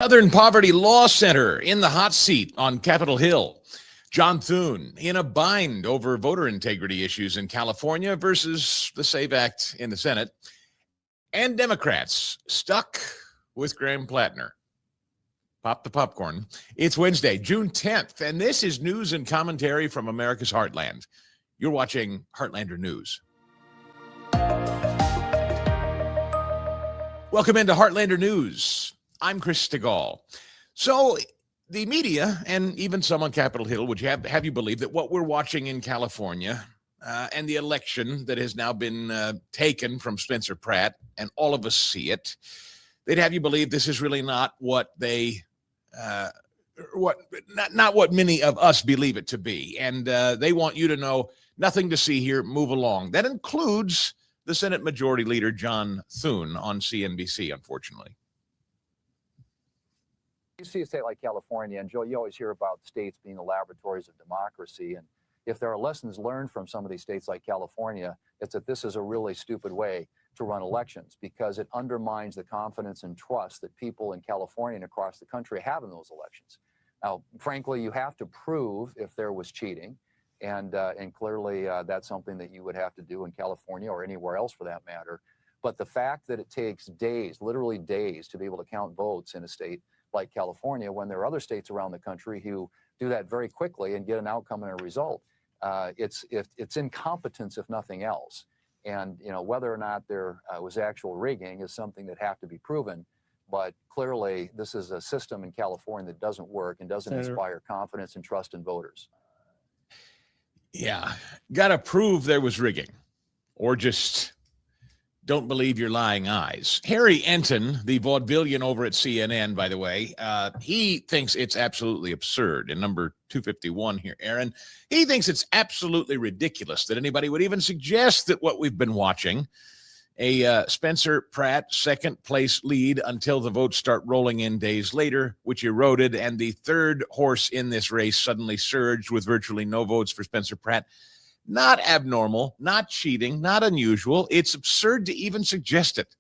Southern Poverty Law Center in the hot seat on Capitol Hill. John Thune in a bind over voter integrity issues in California versus the SAVE Act in the Senate. And Democrats stuck with Graham Plattner. Pop the popcorn. It's Wednesday, June 10th, and this is news and commentary from America's Heartland. You're watching Heartlander News. Welcome into Heartlander News. I'm Chris Stigall. So the media and even some on Capitol Hill would have you believe that what we're watching in California and the election that has now been taken from Spencer Pratt, and all of us see it, they'd have you believe this is really not what they not what many of us believe it to be. And they want you to know nothing to see here, move along. That includes the Senate Majority Leader John Thune on CNBC, unfortunately. You see a state like California, and Joe, you always hear about states being the laboratories of democracy. And if there are lessons learned from some of these states like California, it's that this is a really stupid way to run elections, because it undermines the confidence and trust that people in California and across the country have in those elections. Now, frankly, you have to prove if there was cheating. And clearly, that's something that you would have to do in California or anywhere else for that matter. But the fact that it takes days, literally days, to be able to count votes in a state like California, when there are other states around the country who do that very quickly and get an outcome and a result, it's incompetence, if nothing else. And whether or not there was actual rigging is something that have to be proven. But clearly, this is a system in California that doesn't work and doesn't inspire confidence and trust in voters. Yeah, got to prove there was rigging, or just don't believe your lying eyes. Harry Enton, the vaudevillian over at CNN, by the way, he thinks it's absolutely absurd. In number 251 here, Aaron, he thinks it's absolutely ridiculous that anybody would even suggest that what we've been watching, a Spencer Pratt second place lead until the votes start rolling in days later, which eroded, and the third horse in this race suddenly surged with virtually no votes for Spencer Pratt. Not abnormal, not cheating, not unusual. It's absurd to even suggest it.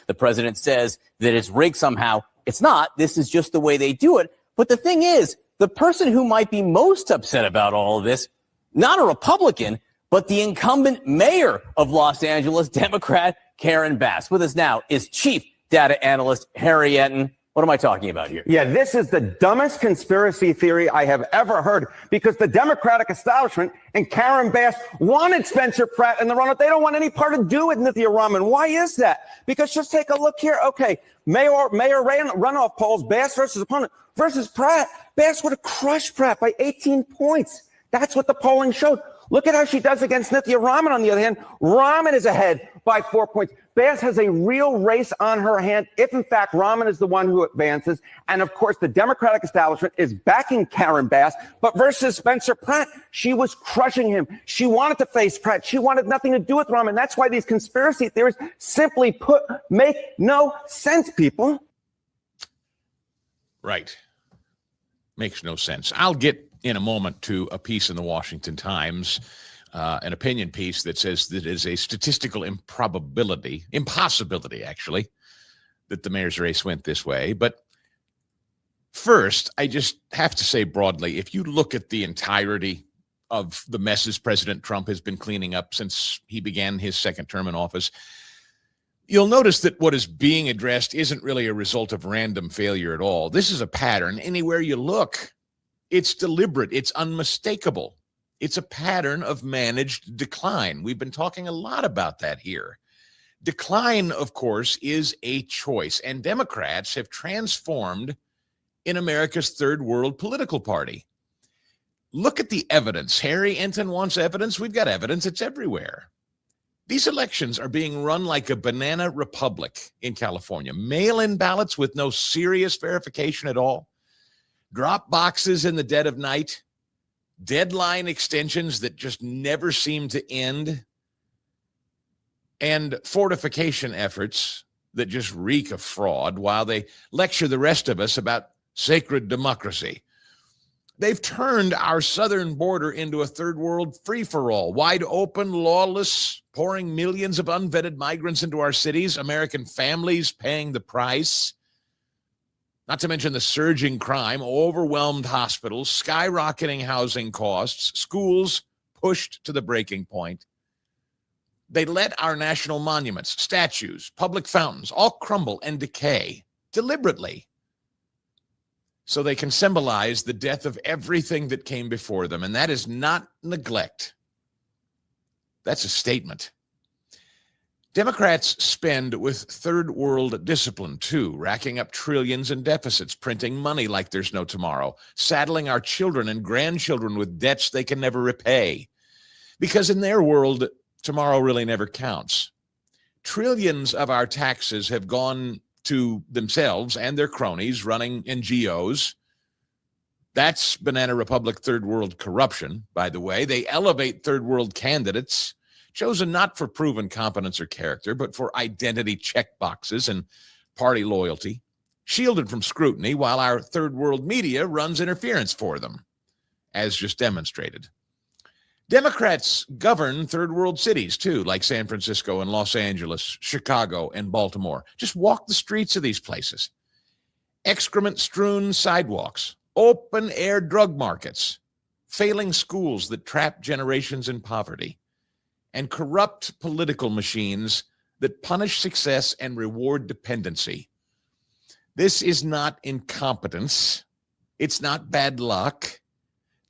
The president says that it's rigged somehow. It's not. This is just the way they do it. But the thing is, the person who might be most upset about all of this, not a Republican, but the incumbent mayor of Los Angeles, Democrat Karen Bass. With us now is Chief Data Analyst Harriet Hageman. What am I talking about here? Yeah, this is the dumbest conspiracy theory I have ever heard, because the Democratic establishment and Karen Bass wanted Spencer Pratt in the runoff. They don't want any part to do with Nithya Raman. Why is that? Because just take a look here. Okay, mayor runoff polls, Bass versus opponent versus Pratt. Bass would have crushed Pratt by 18 points. That's what the polling showed. Look at how she does against Nithya Raman, on the other hand. Raman is ahead by 4 points. Bass has a real race on her hand if, in fact, Raman is the one who advances. And, of course, the Democratic establishment is backing Karen Bass. But versus Spencer Pratt, she was crushing him. She wanted to face Pratt. She wanted nothing to do with Raman. That's why these conspiracy theories, simply put, make no sense, people. Right. Makes no sense. I'll get in a moment to a piece in the Washington Times, an opinion piece that says that it is a statistical impossibility, actually, that the mayor's race went this way. But first, I just have to say broadly, if you look at the entirety of the messes President Trump has been cleaning up since he began his second term in office, you'll notice that what is being addressed isn't really a result of random failure at all. This is a pattern. Anywhere you look, it's deliberate. It's unmistakable. It's a pattern of managed decline. We've been talking a lot about that here. Decline, of course, is a choice, and Democrats have transformed in America's third world political party. Look at the evidence. Harry Enton wants evidence. We've got evidence. It's everywhere. These elections are being run like a banana republic in California. Mail-in ballots with no serious verification at all. Drop boxes in the dead of night, deadline extensions that just never seem to end, and fortification efforts that just reek of fraud while they lecture the rest of us about sacred democracy. They've turned our southern border into a third world free-for-all, wide open, lawless, pouring millions of unvetted migrants into our cities, American families paying the price. Not to mention the surging crime, overwhelmed hospitals, skyrocketing housing costs, schools pushed to the breaking point. They let our national monuments, statues, public fountains all crumble and decay deliberately so they can symbolize the death of everything that came before them. And that is not neglect. That's a statement. Democrats spend with third world discipline, too, racking up trillions in deficits, printing money like there's no tomorrow, saddling our children and grandchildren with debts they can never repay. Because in their world, tomorrow really never counts. Trillions of our taxes have gone to themselves and their cronies running NGOs. That's Banana Republic third world corruption, by the way. They elevate third world candidates, chosen not for proven competence or character, but for identity check boxes and party loyalty, shielded from scrutiny while our third world media runs interference for them, as just demonstrated. Democrats govern third world cities, too, like San Francisco and Los Angeles, Chicago and Baltimore. Just walk the streets of these places. Excrement-strewn sidewalks, open-air drug markets, failing schools that trap generations in poverty, and corrupt political machines that punish success and reward dependency. This is not incompetence. It's not bad luck.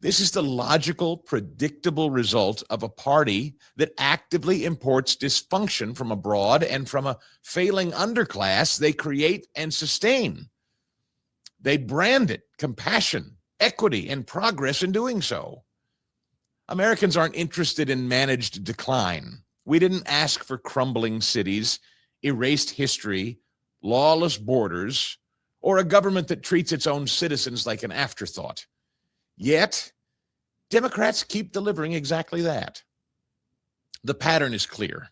This is the logical, predictable result of a party that actively imports dysfunction from abroad and from a failing underclass they create and sustain. They brand it compassion, equity, and progress in doing so. Americans aren't interested in managed decline. We didn't ask for crumbling cities, erased history, lawless borders, or a government that treats its own citizens like an afterthought. Yet, Democrats keep delivering exactly that. The pattern is clear,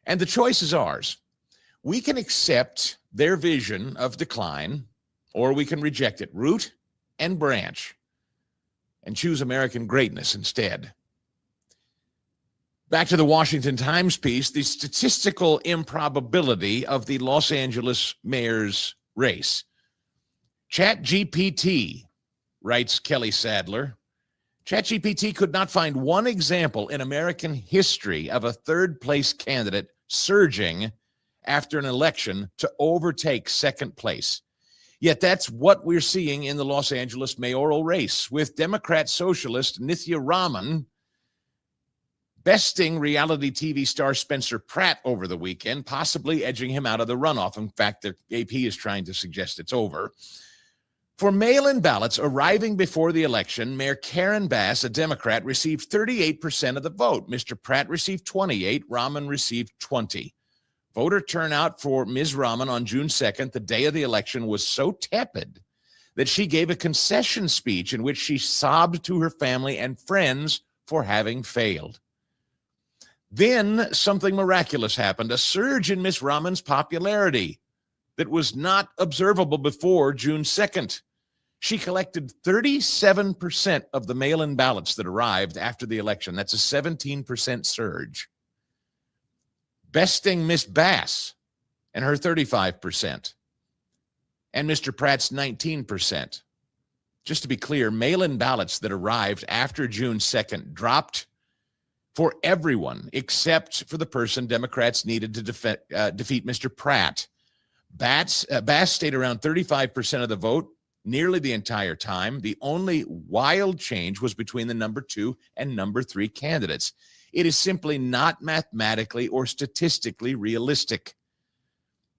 and the choice is ours. We can accept their vision of decline, or we can reject it, root and branch, and choose American greatness instead. Back to the Washington Times piece, the statistical improbability of the Los Angeles mayor's race. ChatGPT, writes Kelly Sadler, ChatGPT could not find one example in American history of a third-place candidate surging after an election to overtake second place. Yet that's what we're seeing in the Los Angeles mayoral race, with Democrat socialist Nithya Raman besting reality TV star Spencer Pratt over the weekend, possibly edging him out of the runoff. In fact, the AP is trying to suggest it's over. For mail-in ballots arriving before the election, Mayor Karen Bass, a Democrat, received 38% of the vote. Mr. Pratt received 28%, Raman received 20%. Voter turnout for Ms. Raman on June 2nd, the day of the election, was so tepid that she gave a concession speech in which she sobbed to her family and friends for having failed. Then something miraculous happened, a surge in Ms. Raman's popularity that was not observable before June 2nd. She collected 37% of the mail-in ballots that arrived after the election. That's a 17% surge. Besting Miss Bass and her 35%, and Mr. Pratt's 19%. Just to be clear, mail-in ballots that arrived after June 2nd dropped for everyone except for the person Democrats needed to defeat Mr. Pratt. Bass stayed around 35% of the vote nearly the entire time. The only wild change was between the number 2 and number 3 candidates. It is simply not mathematically or statistically realistic.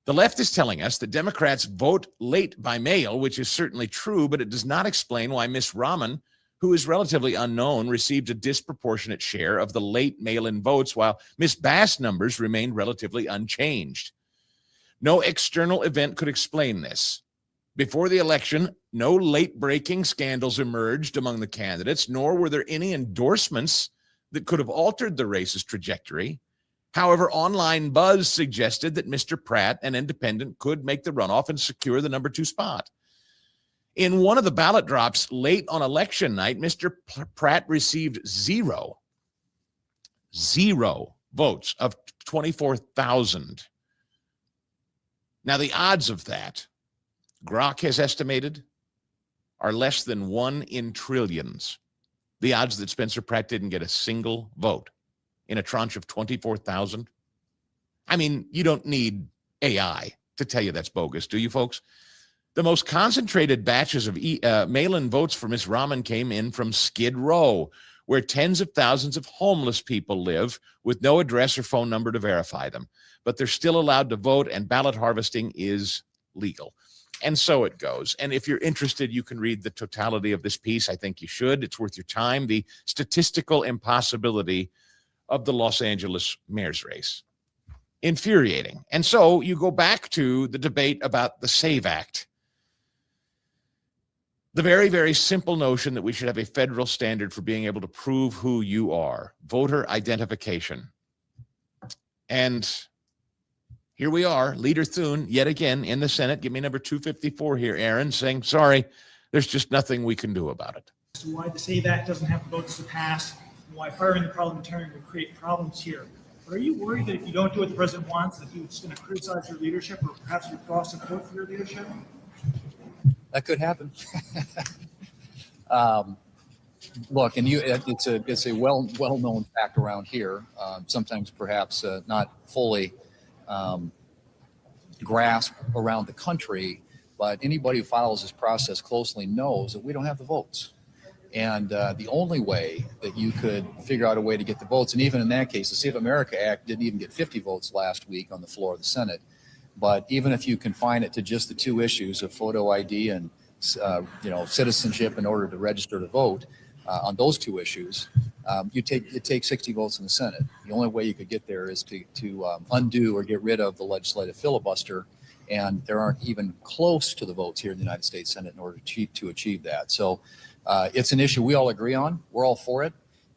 The left is telling us that Democrats vote late by mail, which is certainly true, but it does not explain why Miss Raman, who is relatively unknown, received a disproportionate share of the late mail-in votes, while Miss Bass' numbers remained relatively unchanged. No external event could explain this. Before the election, no late-breaking scandals emerged among the candidates, nor were there any endorsements that could have altered the race's trajectory. However, online buzz suggested that Mr. Pratt, an independent, could make the runoff and secure the number 2 spot. In one of the ballot drops late on election night, Mr. Pratt received zero votes of 24,000. Now, the odds of that Grok has estimated are less than 1 in trillions. The odds that Spencer Pratt didn't get a single vote in a tranche of 24,000. I mean, you don't need AI to tell you that's bogus, do you, folks? The most concentrated batches of mail-in votes for Ms. Raman came in from Skid Row, where tens of thousands of homeless people live with no address or phone number to verify them. But they're still allowed to vote, and ballot harvesting is legal. And so it goes. And if you're interested, you can read the totality of this piece. I think you should. It's worth your time. The statistical impossibility of the Los Angeles mayor's race. Infuriating. And so you go back to the debate about the SAVE Act. The very, very simple notion that we should have a federal standard for being able to prove who you are. Voter identification. And here we are, Leader Thune, yet again in the Senate. Give me number 254 here, Aaron, saying, sorry, there's just nothing we can do about it. As to why the SAVE Act doesn't have the votes to pass, and why firing the parliamentarian would create problems here. But are you worried that if you don't do what the president wants, that he's going to criticize your leadership or perhaps withdraw support for your leadership? That could happen. Look, and it's a well-known fact around here. Sometimes perhaps not fully grasp around the country, but anybody who follows this process closely knows that we don't have the votes. And the only way that you could figure out a way to get the votes, and even in that case, the Save America Act didn't even get 50 votes last week on the floor of the Senate. But even if you confine it to just the two issues of photo ID and citizenship in order to register to vote, on those two issues, it takes 60 votes in the Senate. The only way you could get there is to undo or get rid of the legislative filibuster, and there aren't even close to the votes here in the United States Senate in order to achieve that. So it's an issue we all agree on. We're all for it,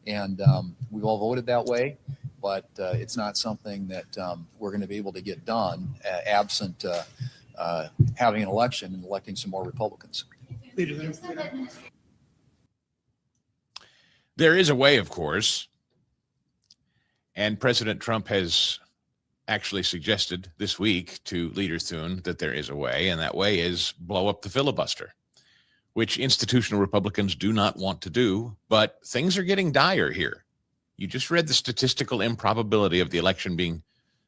and we've all voted that way, but it's not something that we're going to be able to get done absent having an election and electing some more Republicans. There is a way, of course, and President Trump has actually suggested this week to Leader Thune that there is a way, and that way is blow up the filibuster, which institutional Republicans do not want to do, but things are getting dire here. You just read the statistical improbability of the election being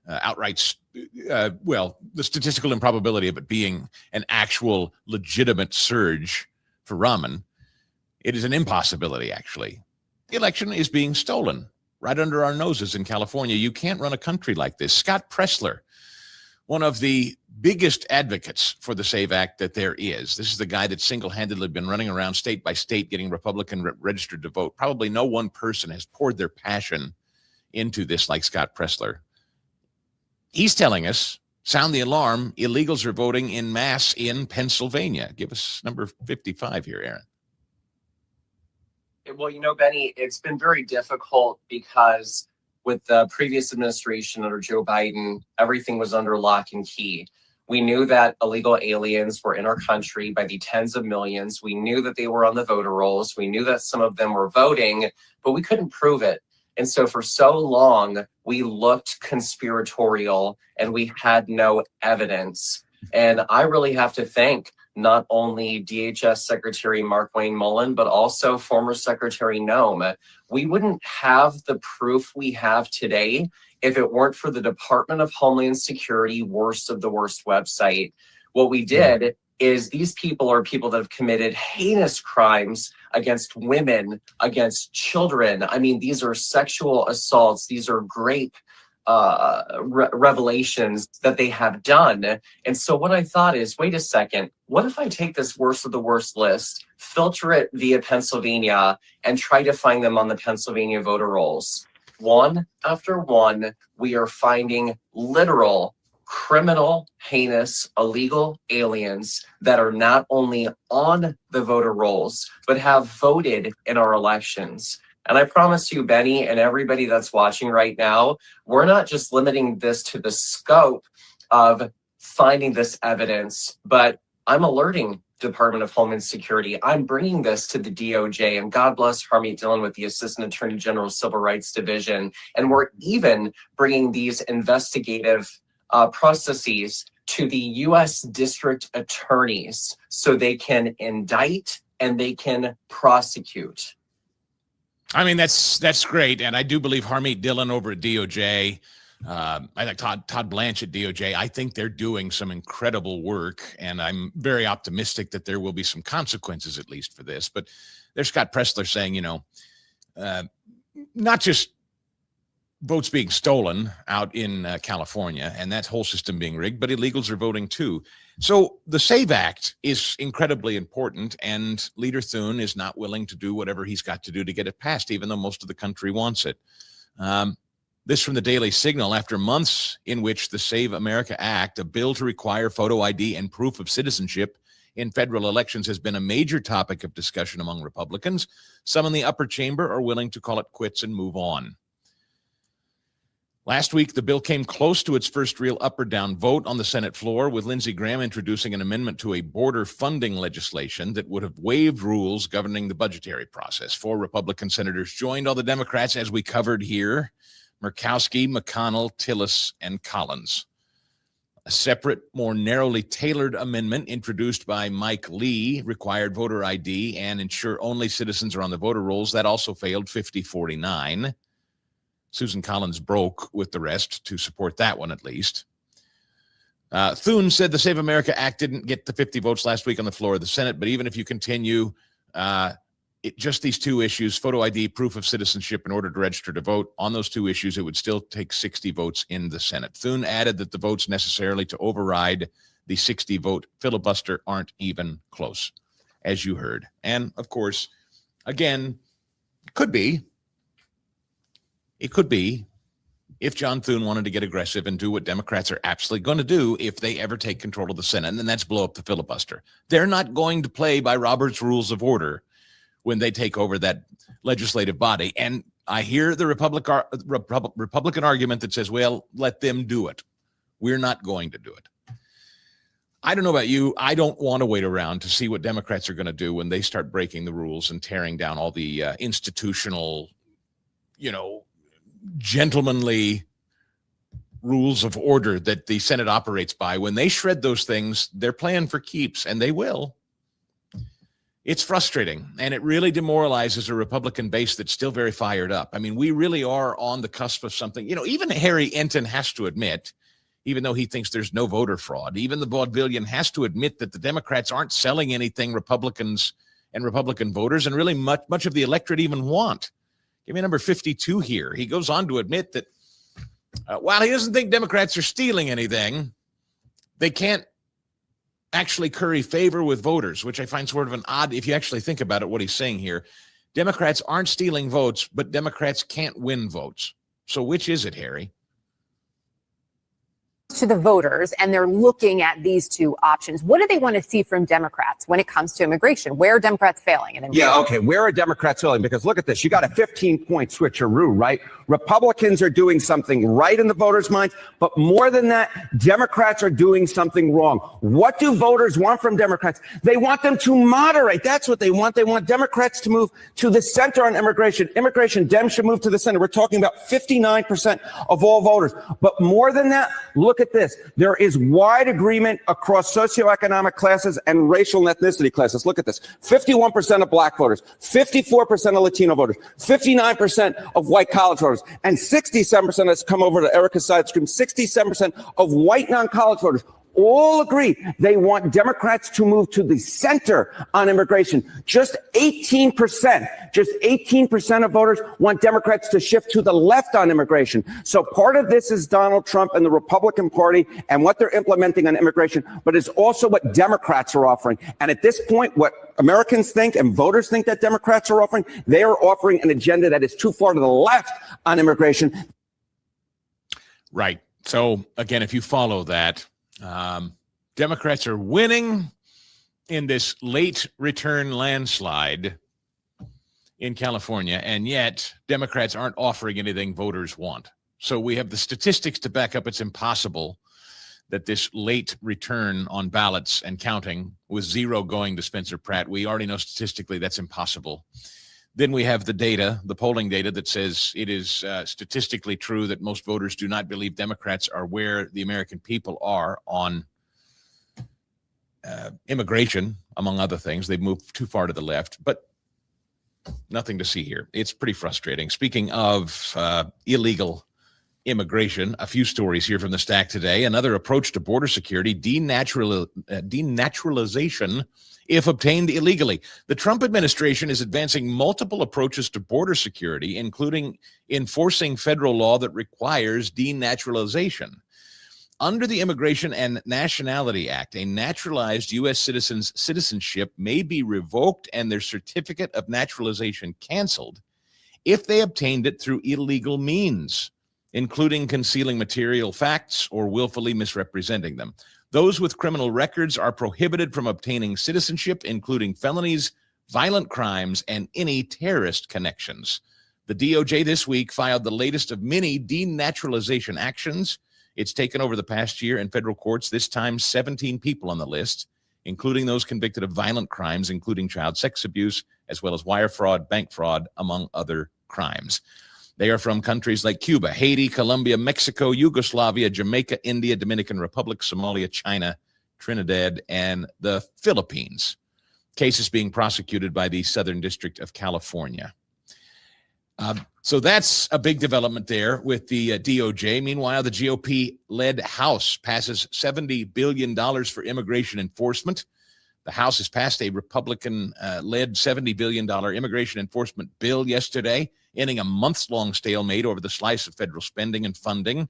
the statistical improbability of it being an actual legitimate surge for Raman. It is an impossibility, actually. The election is being stolen right under our noses in California. You can't run a country like this. Scott Pressler, one of the biggest advocates for the SAVE Act that there is. This is the guy that single-handedly been running around state by state getting Republican registered to vote. Probably no one person has poured their passion into this like Scott Pressler. He's telling us, sound the alarm, illegals are voting in mass in Pennsylvania. Give us number 55 here, Aaron. Well, Benny, it's been very difficult because with the previous administration under Joe Biden, everything was under lock and key. We knew that illegal aliens were in our country by the tens of millions. We knew that they were on the voter rolls. We knew that some of them were voting, but we couldn't prove it. And so for so long, we looked conspiratorial and we had no evidence. And I really have to thank not only DHS Secretary Mark Wayne Mullen, but also former Secretary Noem. We wouldn't have the proof we have today if it weren't for the Department of Homeland Security worst of the worst website. What we did is these people are people that have committed heinous crimes against women, against children. I mean, these are sexual assaults. These are grape revelations that they have done. And so what I thought is, wait a second, what if I take this worst of the worst list, filter it via Pennsylvania, and try to find them on the Pennsylvania voter rolls? One after one, we are finding literal criminal, heinous, illegal aliens that are not only on the voter rolls, but have voted in our elections. And I promise you, Benny, and everybody that's watching right now, we're not just limiting this to the scope of finding this evidence, but I'm alerting Department of Homeland Security. I'm bringing this to the DOJ, and God bless Harmeet Dillon with the Assistant Attorney General Civil Rights Division. And we're even bringing these investigative processes to the U.S. district attorneys so they can indict and they can prosecute. I mean, that's great. And I do believe Harmeet Dillon over at DOJ, I think Todd Blanche at DOJ, I think they're doing some incredible work. And I'm very optimistic that there will be some consequences, at least for this. But there's Scott Pressler saying, not just votes being stolen out in California and that whole system being rigged, but illegals are voting too. So the SAVE Act is incredibly important, and Leader Thune is not willing to do whatever he's got to do to get it passed, even though most of the country wants it. This from the Daily Signal: after months in which the Save America Act, a bill to require photo ID and proof of citizenship in federal elections, has been a major topic of discussion among Republicans, some in the upper chamber are willing to call it quits and move on. Last week, the bill came close to its first real up or down vote on the Senate floor, with Lindsey Graham introducing an amendment to a border funding legislation that would have waived rules governing the budgetary process. 4 Republican senators joined all the Democrats, as we covered here: Murkowski, McConnell, Tillis, and Collins. A separate, more narrowly tailored amendment introduced by Mike Lee required voter ID and ensure only citizens are on the voter rolls. That also failed 50-49. Susan Collins broke with the rest to support that one, at least. Thune said the Save America Act didn't get the 50 votes last week on the floor of the Senate, but even if you continue, just these 2 issues, photo ID, proof of citizenship in order to register to vote, on those 2 issues, it would still take 60 votes in the Senate. Thune added that the votes necessarily to override the 60-vote filibuster aren't even close, as you heard. And, of course, again, it could be, if John Thune wanted to get aggressive and do what Democrats are absolutely going to do if they ever take control of the Senate, and then that's blow up the filibuster. They're not going to play by Robert's Rules of Order when they take over that legislative body. And I hear the Republican argument that says, well, let them do it. We're not going to do it. I don't know about you. I don't want to wait around to see what Democrats are going to do when they start breaking the rules and tearing down all the institutional, gentlemanly rules of order that the Senate operates by. When they shred those things, they're playing for keeps, and they will. It's frustrating, and it really demoralizes a Republican base that's still very fired up. I mean, we really are on the cusp of something. Even Harry Enton has to admit, even though he thinks there's no voter fraud, even the vaudevillian has to admit that the Democrats aren't selling anything Republicans and Republican voters and really much of the electorate even want. Give me number 52 here. He goes on to admit that while he doesn't think Democrats are stealing anything, they can't actually curry favor with voters, which I find sort of an odd, if you actually think about it, what he's saying here. Democrats aren't stealing votes, but Democrats can't win votes. So which is it, Harry? To the voters, and they're looking at these 2 options. What do they want to see from Democrats when it comes to immigration? Where are Democrats failing? Where are Democrats failing? Because look at this. You got a 15-point switcheroo, right? Republicans are doing something right in the voters' minds, but more than that, Democrats are doing something wrong. What do voters want from Democrats? They want them to moderate. That's what they want. They want Democrats to move to the center on immigration. Dems should move to the center. We're talking about 59% of all voters. But more than that, look at this. There is wide agreement across socioeconomic classes and racial and ethnicity classes. Look at this. 51% of black voters, 54% of Latino voters, 59% of white college voters, and 67% has come over to Erica's side screen, 67% of white non-college voters all agree they want Democrats to move to the center on immigration. Just 18% of voters want Democrats to shift to the left on immigration. So part of this is Donald Trump and the Republican Party and what they're implementing on immigration, but it's also what Democrats are offering. And at this point, what Americans think and voters think that Democrats are offering, they are offering an agenda that is too far to the left on immigration. Right. So again, if you follow that, Democrats are winning in this late return landslide in California, and yet Democrats aren't offering anything voters want. So we have the statistics to back up it's impossible that this late return on ballots and counting, with 0 going to Spencer Pratt, we already know statistically that's impossible. Then we have the data, the polling data that says it is statistically true that most voters do not believe Democrats are where the American people are on immigration, among other things. They've moved too far to the left, but nothing to see here. It's pretty frustrating. Speaking of illegal immigration, a few stories here from the stack today. Another approach to border security, denaturalization if obtained illegally. The Trump administration is advancing multiple approaches to border security, including enforcing federal law that requires denaturalization. Under the Immigration and Nationality Act, a naturalized U.S. citizen's citizenship may be revoked and their certificate of naturalization canceled if they obtained it through illegal means, including concealing material facts or willfully misrepresenting them. Those with criminal records are prohibited from obtaining citizenship, including felonies, violent crimes, and any terrorist connections. The DOJ this week filed the latest of many denaturalization actions it's taken over the past year in federal courts, this time 17 people on the list, including those convicted of violent crimes, including child sex abuse, as well as wire fraud, bank fraud, among other crimes. They are from countries like Cuba, Haiti, Colombia, Mexico, Yugoslavia, Jamaica, India, Dominican Republic, Somalia, China, Trinidad, and the Philippines. Cases being prosecuted by the Southern District of California. So that's a big development there with the DOJ. Meanwhile, the GOP-led House passes $70 billion for immigration enforcement. The House has passed a Republican-led $70 billion immigration enforcement bill yesterday, ending a months-long stalemate over the slice of federal spending and funding.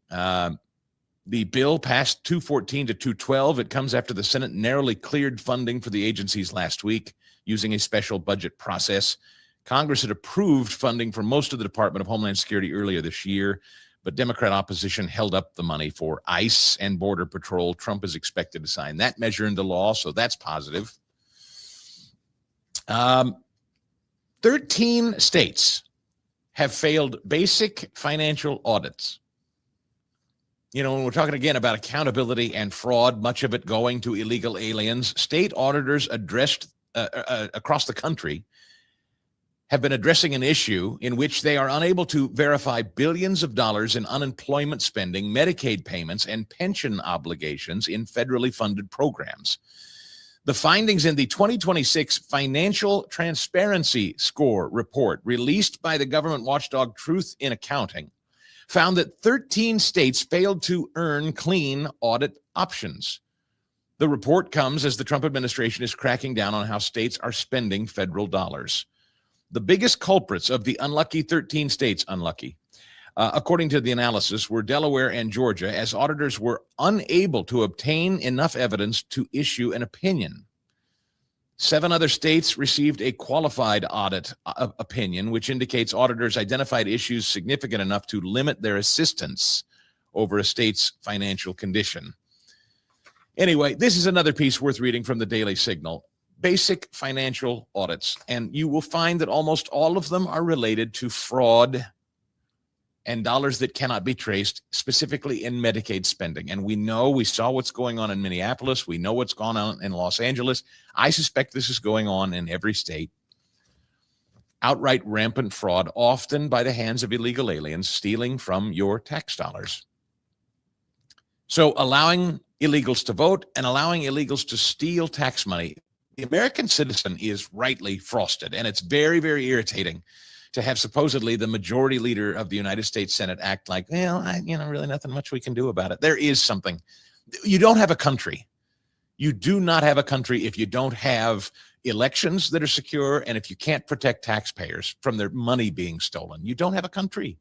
The bill passed 214 to 212. It comes after the Senate narrowly cleared funding for the agencies last week using a special budget process. Congress had approved funding for most of the Department of Homeland Security earlier this year, but Democrat opposition held up the money for ICE and Border Patrol. Trump is expected to sign that measure into law, so that's positive. 13 states have failed basic financial audits. You know, when we're talking again about accountability and fraud, much of it going to illegal aliens, state auditors addressed across the country have been addressing an issue in which they are unable to verify billions of dollars in unemployment spending, Medicaid payments, and pension obligations in federally funded programs. The findings in the 2026 Financial Transparency Score report released by the government watchdog Truth in Accounting found that 13 states failed to earn clean audit options. The report comes as the Trump administration is cracking down on how states are spending federal dollars. The biggest culprits of the unlucky 13 states, according to the analysis, were Delaware and Georgia, as auditors were unable to obtain enough evidence to issue an opinion. 7 other states received a qualified audit opinion, which indicates auditors identified issues significant enough to limit their assistance over a state's financial condition. Anyway, this is another piece worth reading from the Daily Signal. Basic financial audits, and you will find that almost all of them are related to fraud and dollars that cannot be traced, specifically in Medicaid spending. And we saw what's going on in Minneapolis. We know what's gone on in Los Angeles. I suspect this is going on in every state. Outright rampant fraud, often by the hands of illegal aliens, stealing from your tax dollars. So allowing illegals to vote and allowing illegals to steal tax money. The American citizen is rightly frosted, and it's very, very irritating to have supposedly the majority leader of the United States Senate act like, well, really nothing much we can do about it. There is something. You don't have a country. You do not have a country if you don't have elections that are secure and if you can't protect taxpayers from their money being stolen. You don't have a country.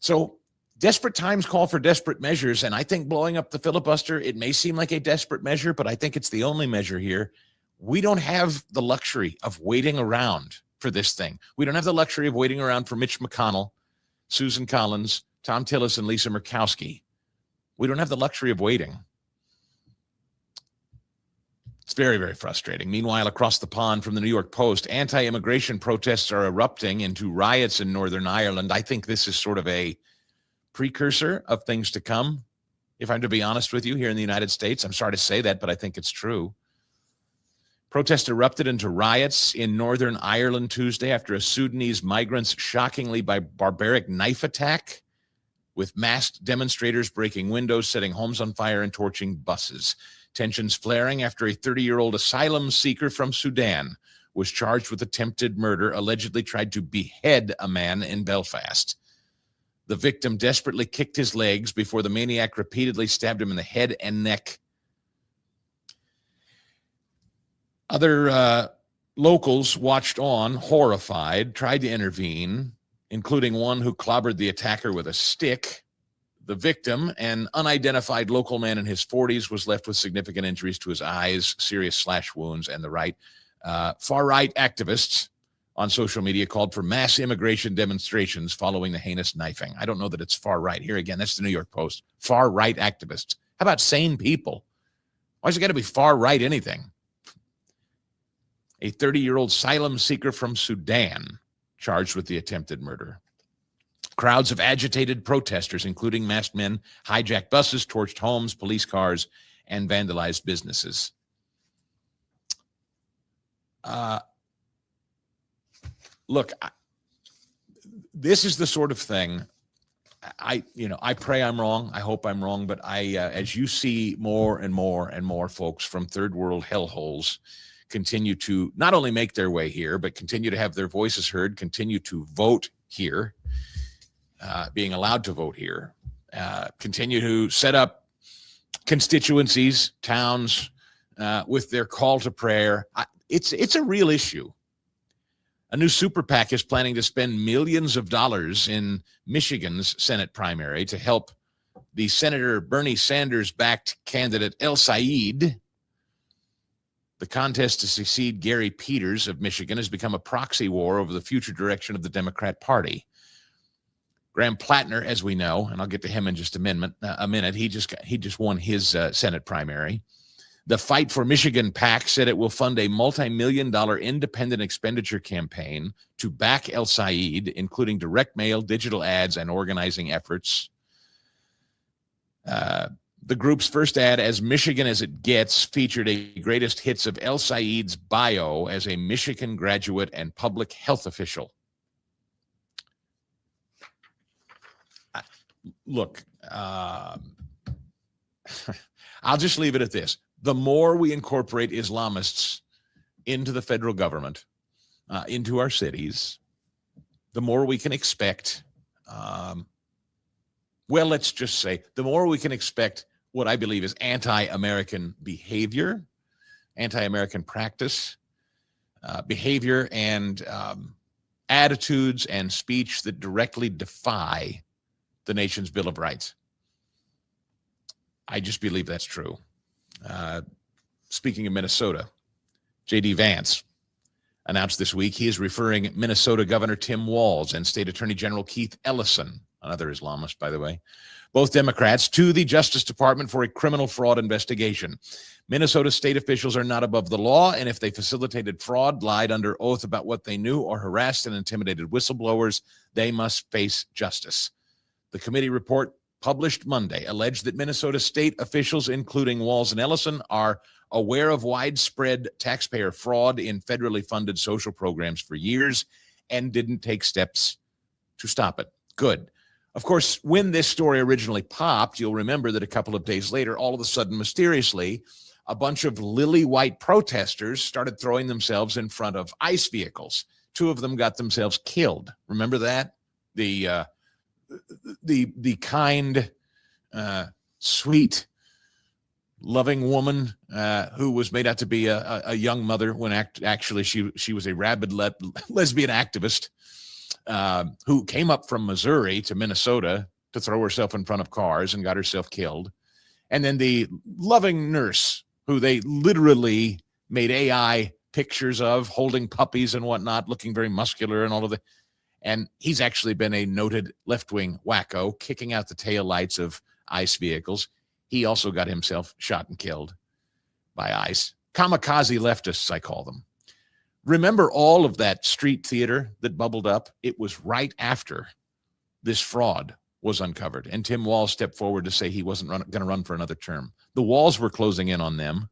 So desperate times call for desperate measures, and I think blowing up the filibuster, it may seem like a desperate measure, but I think it's the only measure here. We don't have the luxury of waiting around for this thing. We don't have the luxury of waiting around for Mitch McConnell, Susan Collins, Tom Tillis, and Lisa Murkowski. We don't have the luxury of waiting. It's very, very frustrating. Meanwhile, across the pond from the New York Post, anti-immigration protests are erupting into riots in Northern Ireland. I think this is sort of a precursor of things to come, if I'm to be honest with you, here in the United States. I'm sorry to say that, but I think it's true. Protests erupted into riots in Northern Ireland Tuesday after a Sudanese migrant's shockingly barbaric knife attack with masked demonstrators breaking windows, setting homes on fire, and torching buses. Tensions flaring after a 30-year-old asylum seeker from Sudan was charged with attempted murder, allegedly tried to behead a man in Belfast. The victim desperately kicked his legs before the maniac repeatedly stabbed him in the head and neck. Other locals watched on, horrified, tried to intervene, including one who clobbered the attacker with a stick. The victim, an unidentified local man in his 40s, was left with significant injuries to his eyes, serious slash wounds, and the right. Far-right activists on social media called for mass immigration demonstrations following the heinous knifing. I don't know that it's far-right. Here again, that's the New York Post. Far-right activists. How about sane people? Why's it got to be far-right anything? A 30-year-old asylum seeker from Sudan charged with the attempted murder. Crowds of agitated protesters, including masked men, hijacked buses, torched homes, police cars, and vandalized businesses. Look, this is the sort of thing. I pray I'm wrong. I hope I'm wrong. But as you see more and more and more folks from third world hellholes continue to not only make their way here, but continue to have their voices heard, continue to vote here, being allowed to vote here, continue to set up constituencies, towns, with their call to prayer. It's a real issue. A new super PAC is planning to spend millions of dollars in Michigan's Senate primary to help the Senator Bernie Sanders-backed candidate El Said. The contest to succeed Gary Peters of Michigan has become a proxy war over the future direction of the Democrat Party. Graham Plattner, as we know, and I'll get to him in just a minute, he just won his Senate primary. The Fight for Michigan PAC said it will fund a multi-million-dollar independent expenditure campaign to back El Said, including direct mail, digital ads, and organizing efforts. The group's first ad, As Michigan as It Gets, featured a greatest hits of El Said's bio as a Michigan graduate and public health official. Look, I'll just leave it at this. The more we incorporate Islamists into the federal government, into our cities, the more we can expect, let's just say, the more we can expect what I believe is anti-American behavior, anti-American practice, behavior and attitudes and speech that directly defy the nation's Bill of Rights. I just believe that's true. Speaking of Minnesota, J.D. Vance announced this week he is referring Minnesota Governor Tim Walz and State Attorney General Keith Ellison, another Islamist, by the way, both Democrats, to the Justice Department for a criminal fraud investigation. Minnesota state officials are not above the law, and if they facilitated fraud, lied under oath about what they knew, or harassed and intimidated whistleblowers, they must face justice. The committee report published Monday alleged that Minnesota state officials, including Walz and Ellison, are aware of widespread taxpayer fraud in federally funded social programs for years and didn't take steps to stop it. Good. Of course, when this story originally popped, you'll remember that a couple of days later, all of a sudden, mysteriously, a bunch of lily-white protesters started throwing themselves in front of ICE vehicles. Two of them got themselves killed. Remember that? The kind, sweet, loving woman who was made out to be a young mother when actually she was a rabid lesbian activist who came up from Missouri to Minnesota to throw herself in front of cars and got herself killed. And then the loving nurse who they literally made AI pictures of holding puppies and whatnot, looking very muscular and all of that. And he's actually been a noted left-wing wacko, kicking out the taillights of ICE vehicles. He also got himself shot and killed by ICE. Kamikaze leftists, I call them. Remember all of that street theater that bubbled up? It was right after this fraud was uncovered. And Tim Walz stepped forward to say he wasn't going to run for another term. The walls were closing in on them.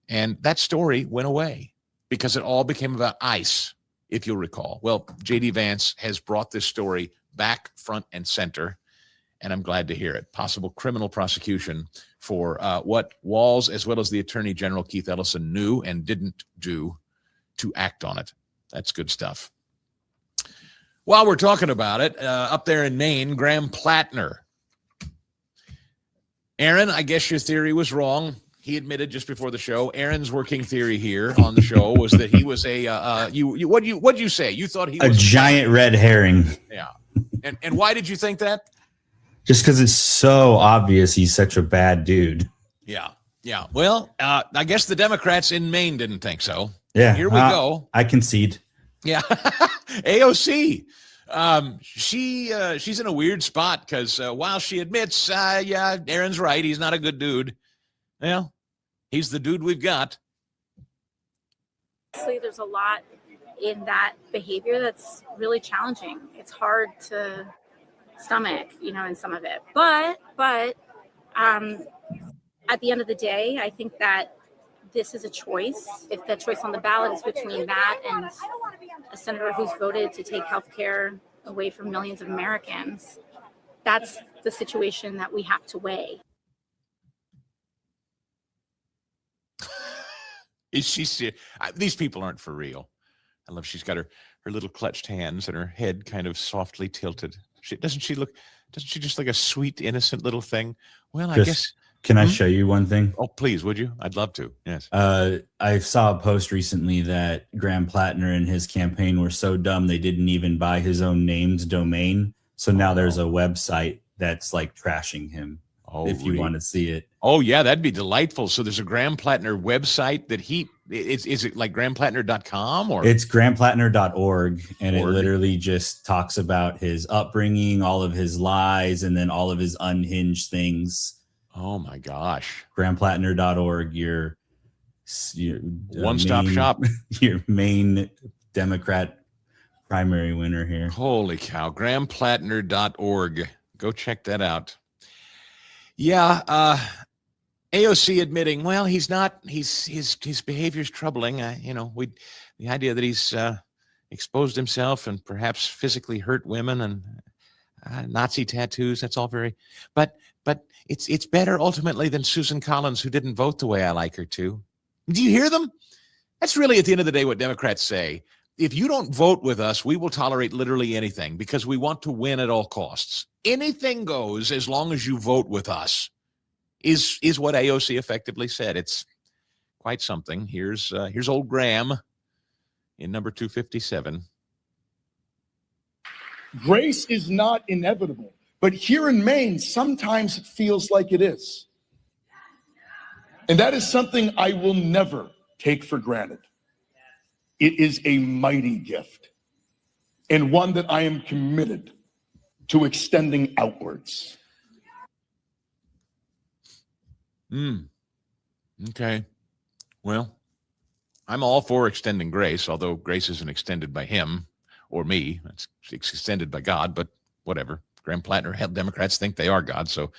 And that story went away because it all became about ICE, if you'll recall. Well, J.D. Vance has brought this story back front and center. and I'm glad to hear it. Possible criminal prosecution for what Walz, as well as the Attorney General Keith Ellison, knew and didn't do to act on it. That's good stuff. While we're talking about it, up there in Maine, Graham Plattner. Aaron, I guess your theory was wrong. He admitted just before the show. Aaron's working theory here on the show was that he was a what'd you say? You thought he was a giant red herring. Yeah. And why did you think that? Just because it's so obvious he's such a bad dude. Yeah. Yeah. Well, I guess the Democrats in Maine didn't think so. Yeah. Here we go. I concede. Yeah. AOC. She's in a weird spot because while she admits, yeah, Aaron's right, he's not a good dude. Well, he's the dude we've got. Honestly, there's a lot in that behavior that's really challenging. It's hard to stomach, in some of it. But at the end of the day, I think that this is a choice. If the choice on the ballot is between that and a senator who's voted to take health care away from millions of Americans, that's the situation that we have to weigh. Is she serious? These people aren't for real. I love she's got her little clutched hands and her head kind of softly tilted. Doesn't she just like a sweet, innocent little thing? Well, I guess. Can I show you one thing? Oh, please, would you? I'd love to. Yes. I saw a post recently that Graham Plattner and his campaign were so dumb they didn't even buy his own named domain. So now there's a website that's like trashing him. Oh, if you want to see it. Oh, yeah, that'd be delightful. So there's a Graham Plattner website that is it like grahamplattner.com or? It's grahamplattner.org, and it literally just talks about his upbringing, all of his lies, and then all of his unhinged things. Oh my gosh. grahamplattner.org, your one-stop shop. Your Maine Democrat primary winner here. Holy cow. grahamplattner.org. Go check that out. Yeah, AOC admitting, well, he's not. His behavior's troubling. The idea that he's exposed himself and perhaps physically hurt women and Nazi tattoos. That's all very. But it's better ultimately than Susan Collins, who didn't vote the way I like her to. Do you hear them? That's really at the end of the day what Democrats say. If you don't vote with us, we will tolerate literally anything because we want to win at all costs. Anything goes as long as you vote with us is what AOC effectively said. It's quite something. Here's old Graham in number 257. Grace is not inevitable, but here in Maine, sometimes it feels like it is. And that is something I will never take for granted. It is a mighty gift and one that I am committed to extending outwards. Okay. Well, I'm all for extending grace, although grace isn't extended by him or me. It's extended by God, but whatever. Graham Plattner, Democrats think they are God, so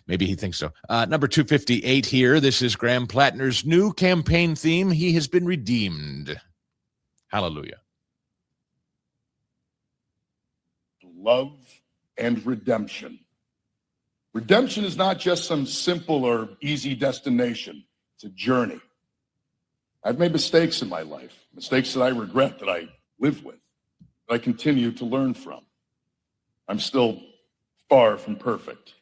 maybe he thinks so. Number 258 here. This is Graham Plattner's new campaign theme. He has been redeemed. Hallelujah. Love and redemption. Redemption is not just some simple or easy destination. It's a journey. I've made mistakes in my life, mistakes that I regret, that I live with, that I continue to learn from. I'm still far from perfect.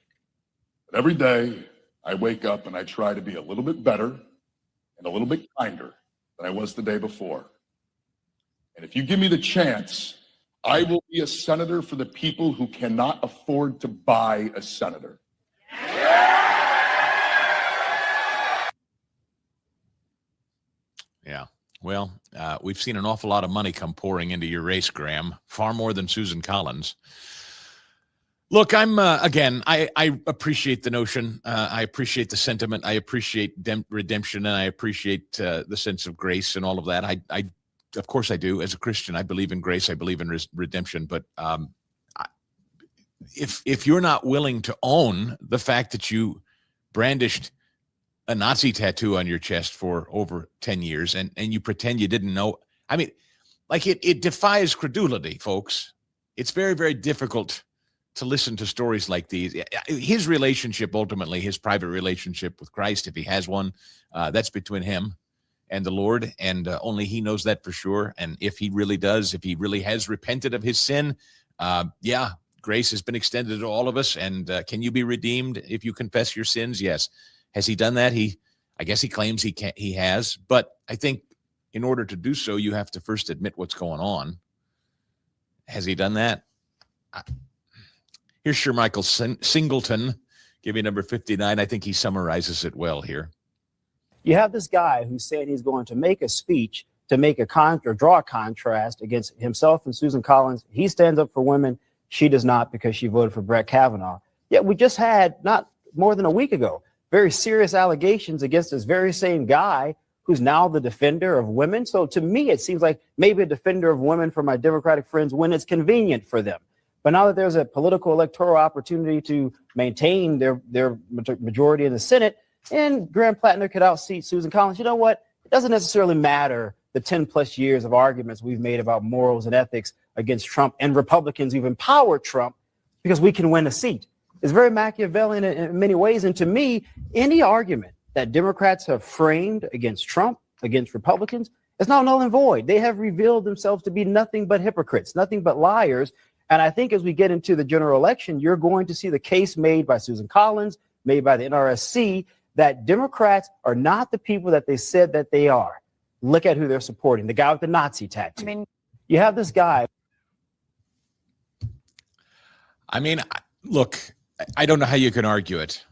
But every day I wake up and I try to be a little bit better and a little bit kinder than I was the day before. And if you give me the chance, I will be a senator for the people who cannot afford to buy a senator. Yeah. Well, we've seen an awful lot of money come pouring into your race, Graham, far more than Susan Collins. Look, I'm, again, I appreciate the notion. I appreciate the sentiment. I appreciate redemption, and I appreciate the sense of grace and all of that. I of course I do. As a Christian, I believe in grace. I believe in redemption. But if you're not willing to own the fact that you brandished a Nazi tattoo on your chest for over 10 years and you pretend you didn't know, I mean, like it defies credulity, folks. It's very, very difficult to listen to stories like these. His relationship, ultimately, his private relationship with Christ, if he has one, that's between him and the Lord, and only he knows that for sure. And if he really does, if he really has repented of his sin, yeah, grace has been extended to all of us. And can you be redeemed if you confess your sins? Yes. Has he done that? I guess he claims he has. But I think in order to do so, you have to first admit what's going on. Has he done that? Here's Sir Michael Singleton, giving number 59. I think he summarizes it well here. You have this guy who said he's going to make a speech to make or draw a contrast against himself and Susan Collins. He stands up for women. She does not, because she voted for Brett Kavanaugh. Yet we just had, not more than a week ago, very serious allegations against this very same guy who's now the defender of women. So to me, it seems like maybe a defender of women for my Democratic friends when it's convenient for them. But now that there's a political electoral opportunity to maintain their majority in the Senate, and Graham Plattner could outseat Susan Collins, you know what? It doesn't necessarily matter the 10 plus years of arguments we've made about morals and ethics against Trump and Republicans who've empowered Trump, because we can win a seat. It's very Machiavellian in many ways. And to me, any argument that Democrats have framed against Trump, against Republicans, is now null and void. They have revealed themselves to be nothing but hypocrites, nothing but liars. And I think as we get into the general election, you're going to see the case made by Susan Collins, made by the NRSC, that Democrats are not the people that they said that they are. Look at who they're supporting, the guy with the Nazi tattoo. You have this guy. Look, I don't know how you can argue it.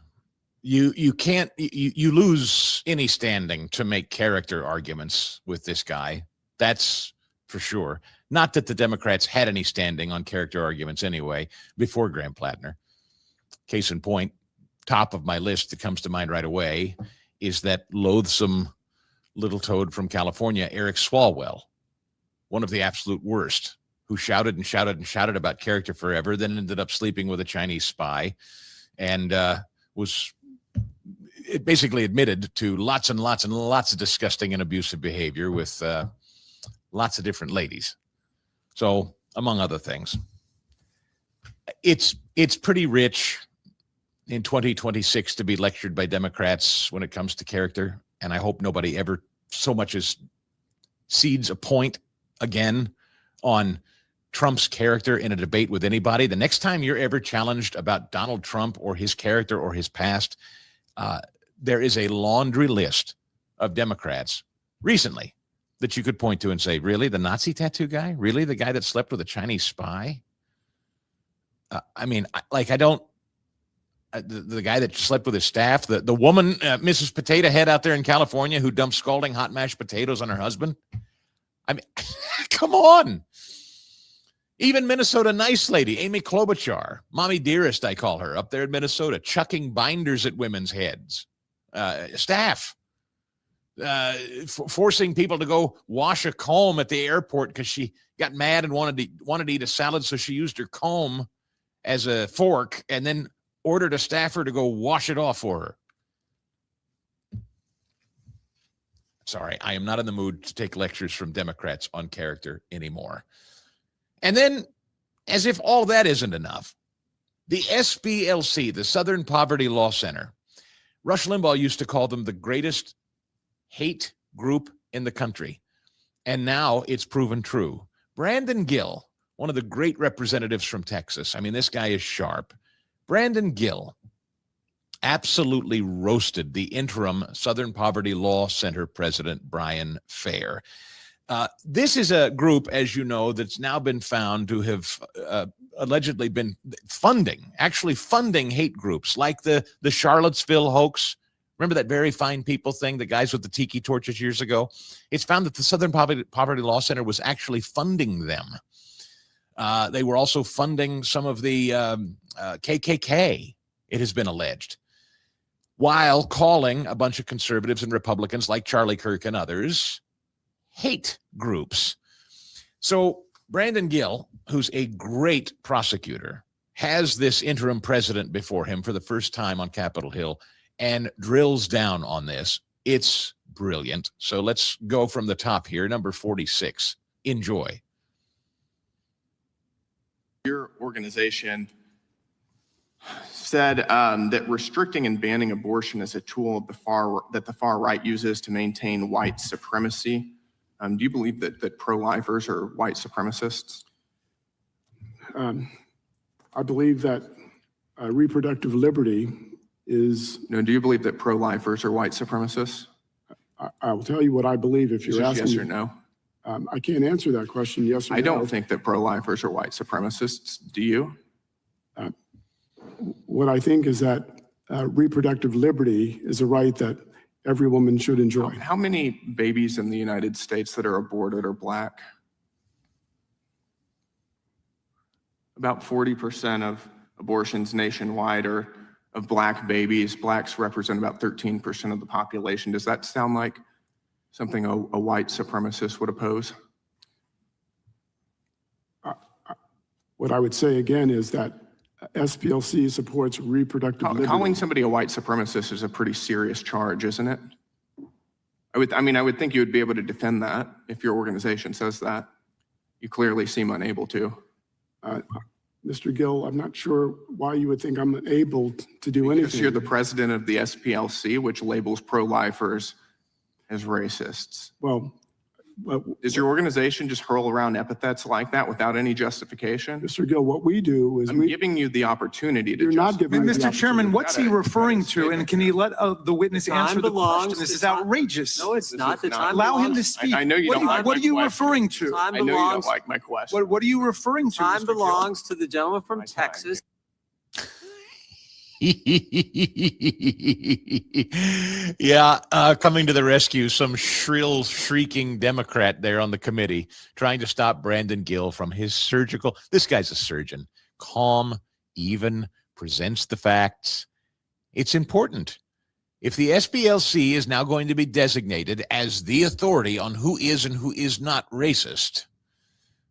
You can't, you lose any standing to make character arguments with this guy. That's for sure. Not that the Democrats had any standing on character arguments anyway before Graham Plattner. Case in point, top of my list that comes to mind right away is that loathsome little toad from California, Eric Swalwell, one of the absolute worst, who shouted and shouted and shouted about character forever, then ended up sleeping with a Chinese spy, and it basically admitted to lots and lots and lots of disgusting and abusive behavior with lots of different ladies. So, among other things, it's pretty rich in 2026 to be lectured by Democrats when it comes to character. And I hope nobody ever so much as cedes a point again on Trump's character in a debate with anybody. The next time you're ever challenged about Donald Trump or his character or his past, there is a laundry list of Democrats recently that you could point to and say, really, the Nazi tattoo guy? Really, the guy that slept with a Chinese spy? The guy that slept with his staff, the woman, Mrs. Potato Head out there in California who dumped scalding hot mashed potatoes on her husband. Come on. Even Minnesota nice lady, Amy Klobuchar, Mommy Dearest, I call her, up there in Minnesota, chucking binders at women's heads. Staff. Forcing people to go wash a comb at the airport because she got mad and wanted to eat a salad, so she used her comb as a fork and then ordered a staffer to go wash it off for her. Sorry, I am not in the mood to take lectures from Democrats on character anymore. And then, as if all that isn't enough, the SPLC, the Southern Poverty Law Center, Rush Limbaugh used to call them the greatest hate group in the country. And now it's proven true. Brandon Gill, one of the great representatives from Texas. This guy is sharp. Brandon Gill absolutely roasted the interim Southern Poverty Law Center president, Brian Fair. This is a group, as you know, that's now been found to have allegedly been funding hate groups like the Charlottesville hoax. Remember that very fine people thing, the guys with the tiki torches years ago? It's found that the Southern Poverty Law Center was actually funding them. They were also funding some of the KKK, it has been alleged, while calling a bunch of conservatives and Republicans like Charlie Kirk and others hate groups. So Brandon Gill, who's a great prosecutor, has this interim president before him for the first time on Capitol Hill and drills down on this. It's brilliant. So let's go from the top here. Number 46. Enjoy. Your organization said that restricting and banning abortion is a tool of that the far right uses to maintain white supremacy. Do you believe that pro-lifers are white supremacists? I believe that reproductive liberty is. No, do you believe that pro-lifers are white supremacists? I will tell you what I believe if you're asking. Yes or no? I can't answer that question, yes or no. I don't think that pro-lifers are white supremacists. Do you? What I think is that reproductive liberty is a right that every woman should enjoy. How many babies in the United States that are aborted are black? About 40% of abortions nationwide are of black babies. Blacks represent about 13% of the population. Does that sound like something a white supremacist would oppose? What I would say again is that SPLC supports reproductive liberty. Calling somebody a white supremacist is a pretty serious charge, isn't it? I would think you would be able to defend that if your organization says that. You clearly seem unable to. Mr. Gill, I'm not sure why you would think I'm able to do anything. Because you're the president of the SPLC, which labels pro-lifers as racists. Well, does your organization just hurl around epithets like that without any justification? Mr. Gill, what we do is I'm giving you the opportunity to. You're not giving me the Mr. Chairman, opportunity. what's he referring to? And can he let the witness answer the question? This is outrageous. No, it's not. The time Allow him to belongs. speak. I know you don't like What my are you question. referring to? Time I know you don't belongs. like my question. What are you referring to? Time Mr. Gill? belongs to the gentleman from Texas. Yeah, coming to the rescue, some shrill, shrieking Democrat there on the committee trying to stop Brandon Gill from his surgical. This guy's a surgeon. Calm, even, presents the facts. It's important. If the SPLC is now going to be designated as the authority on who is and who is not racist,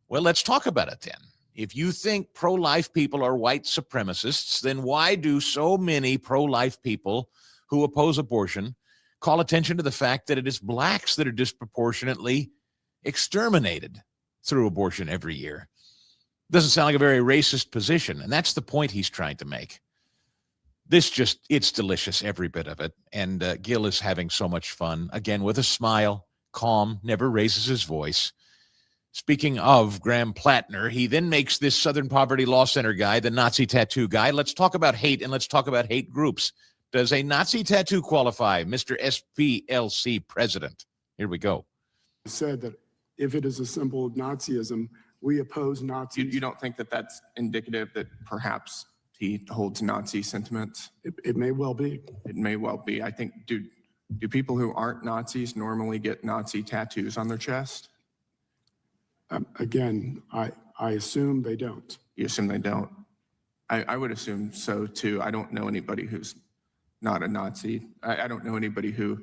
well, let's talk about it then. If you think pro-life people are white supremacists, then why do so many pro-life people who oppose abortion call attention to the fact that it is blacks that are disproportionately exterminated through abortion every year? Doesn't sound like a very racist position, and that's the point he's trying to make. It's delicious, every bit of it, and Gill is having so much fun, again, with a smile, calm, never raises his voice. Speaking of Graham Plattner, he then makes this Southern Poverty Law Center guy the Nazi tattoo guy. Let's talk about hate, and let's talk about hate groups. Does a Nazi tattoo qualify, Mr. SPLC president? Here we go. Said that if it is a symbol of Nazism, we oppose Nazis. You don't think that that's indicative that perhaps he holds Nazi sentiments? It may well be. It may well be. I think, do people who aren't Nazis normally get Nazi tattoos on their chest? Again, I assume they don't. You assume they don't? I would assume so too. I don't know anybody who's not a Nazi. I don't know anybody who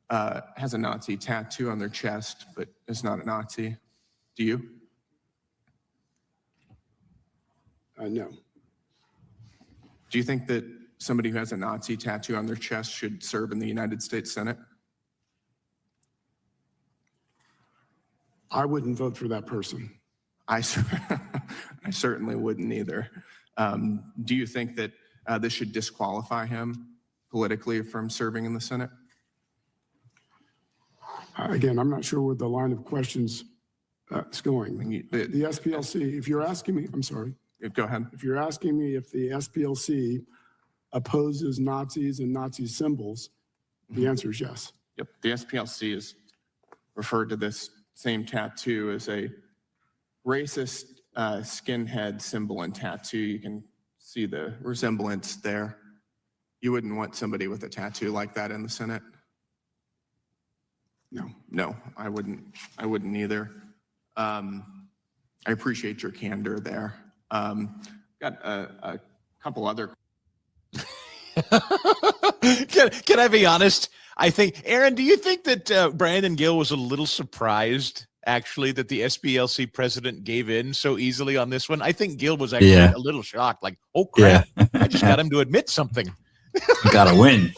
has a Nazi tattoo on their chest but is not a Nazi. Do you? No. Do you think that somebody who has a Nazi tattoo on their chest should serve in the United States Senate? I wouldn't vote for that person. I certainly wouldn't either. Do you think that this should disqualify him politically from serving in the Senate? Again, I'm not sure where the line of questions is going. The SPLC, if you're asking me, I'm sorry. Go ahead. If you're asking me if the SPLC opposes Nazis and Nazi symbols, the answer is yes. Yep. The SPLC is referred to this same tattoo as a racist skinhead symbol and tattoo. You can see the resemblance there. You wouldn't want somebody with a tattoo like that in the Senate? No, I wouldn't either. I appreciate your candor there. Got a couple other. Can I be honest? I think, Aaron, do you think that Brandon Gill was a little surprised, actually, that the SPLC president gave in so easily on this one? I think Gill was actually a little shocked, like, oh, crap, I just got him to admit something. Gotta win.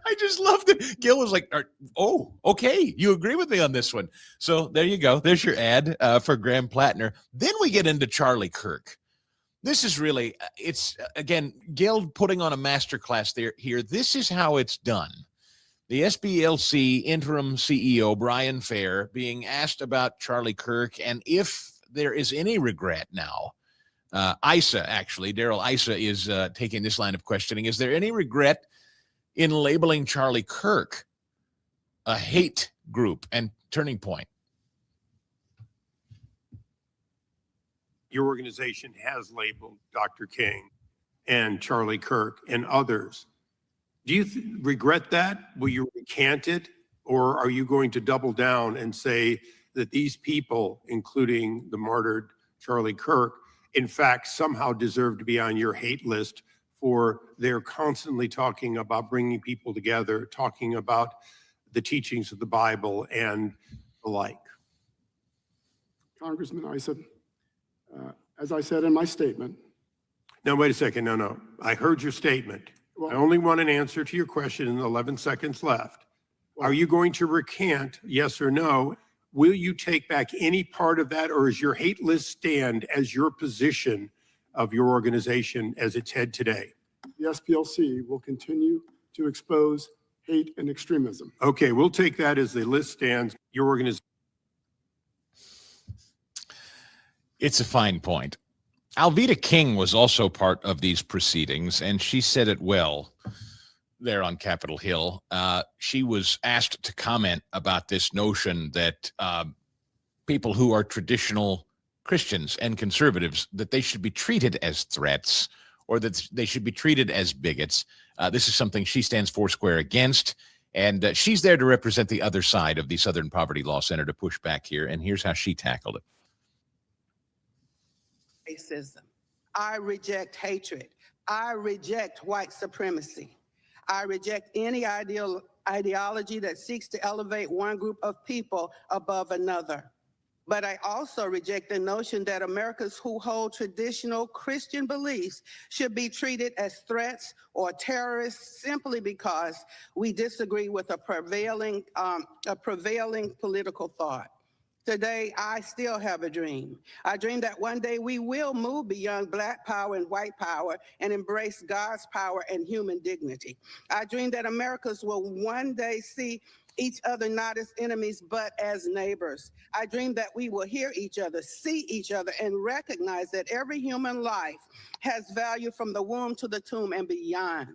I just loved it. Gill was like, oh, okay, you agree with me on this one. So there you go. There's your ad for Graham Plattner. Then we get into Charlie Kirk. This is really, it's again, Gill putting on a masterclass there here. This is how it's done. The SBLC interim CEO, Brian Fair, being asked about Charlie Kirk and if there is any regret now. Issa, actually, Daryl Issa is taking this line of questioning. Is there any regret in labeling Charlie Kirk a hate group and turning point? Your organization has labeled Dr. King and Charlie Kirk and others. Do you regret that? Will you recant it? Or are you going to double down and say that these people, including the martyred Charlie Kirk, in fact, somehow deserve to be on your hate list for they're constantly talking about bringing people together, talking about the teachings of the Bible and the like? Congressman Issa, as I said in my statement. No, wait a second. No. I heard your statement. I only want an answer to your question in the 11 seconds left. Are you going to recant, yes or no? Will you take back any part of that, or is your hate list stand as your position of your organization as its head today? The SPLC will continue to expose hate and extremism. Okay, we'll take that as the list stands. Your organization. It's a fine point. Alveda King was also part of these proceedings, and she said it well there on Capitol Hill. She was asked to comment about this notion that people who are traditional Christians and conservatives, that they should be treated as threats or that they should be treated as bigots. This is something she stands foursquare against, and she's there to represent the other side of the Southern Poverty Law Center to push back here, and here's how she tackled it. Racism. I reject hatred. I reject white supremacy. I reject any ideology that seeks to elevate one group of people above another. But I also reject the notion that Americans who hold traditional Christian beliefs should be treated as threats or terrorists simply because we disagree with a prevailing political thought. Today, I still have a dream. I dream that one day we will move beyond Black power and white power and embrace God's power and human dignity. I dream that Americans will one day see each other not as enemies, but as neighbors. I dream that we will hear each other, see each other, and recognize that every human life has value from the womb to the tomb and beyond.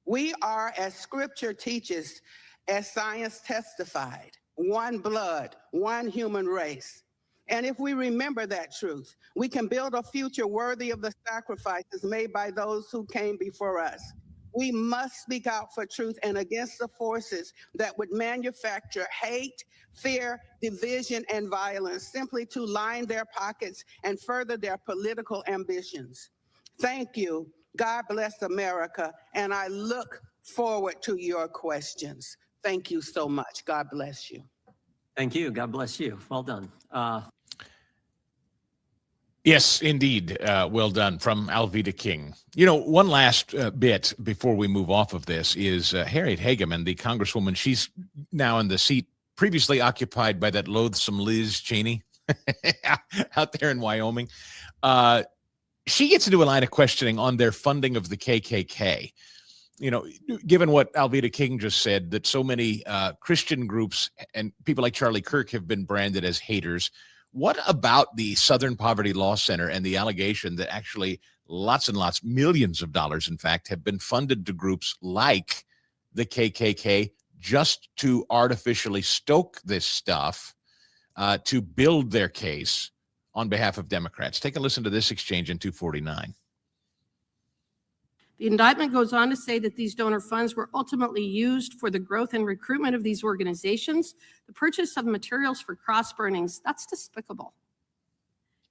We are, as Scripture teaches, as science testified, one blood, one human race. And if we remember that truth, we can build a future worthy of the sacrifices made by those who came before us. We must speak out for truth and against the forces that would manufacture hate, fear, division, and violence simply to line their pockets and further their political ambitions. Thank you. God bless America. And I look forward to your questions. Thank you so much. God bless you. Thank you. God bless you. Well done. Yes, indeed. Well done from Alveda King. You know, one last bit before we move off of this is Harriet Hageman, the Congresswoman. She's now in the seat previously occupied by that loathsome Liz Cheney out there in Wyoming. She gets into a line of questioning on their funding of the KKK. You know, given what Alveda King just said, that so many Christian groups and people like Charlie Kirk have been branded as haters, what about the Southern Poverty Law Center and the allegation that actually lots and lots, millions of dollars, in fact, have been funded to groups like the KKK just to artificially stoke this stuff to build their case on behalf of Democrats? Take a listen to this exchange in 249. The indictment goes on to say that these donor funds were ultimately used for the growth and recruitment of these organizations, the purchase of materials for cross burnings. That's despicable.